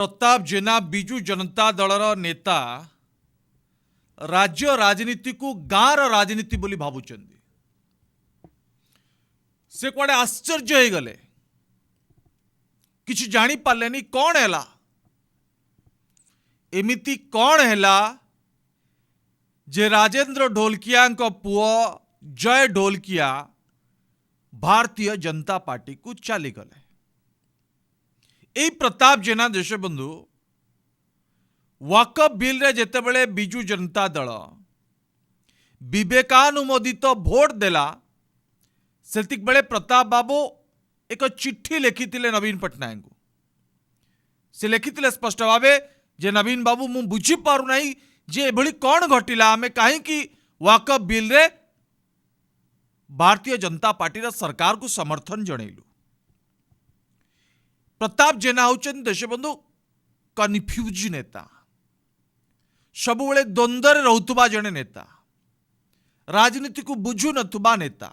प्रताप जेना बिजु जनता दलर नेता राज्य राजनीति को गाँव राजनीति बोली भावुं से कुआडे आश्चर्य हो गले किसी जानी पार्लेनी कौन है एमिति कौन है जे राजेंद्र ढोलकिया पुओ जय ढोलकिया भारतीय जनता पार्टी को चली गले। यही प्रताप जेना देशबंधु वाकफ बिल रे जेतेबेले बिजु जनता दल विवेकानुमोदित भोट देला सेतिक बेले प्रताप बाबू एक चिट्ठी लिखिथिले नवीन पट्टनायक को। से लिखिथिले स्पष्ट भावे जे नवीन बाबू मु बुझी पारु नाही जे एभली कौन घटिला आमे काहे कि वाकफ बिल रे भारतीय जनता पार्टी रा सरकार को समर्थन जनइलु। प्रताप जेना होचन देशबंधु कन्फ्यूज नेता, सबुबले द्वंद्व रे रहउतबा जने नेता, राजनीति को बुझु नथुबा नेता।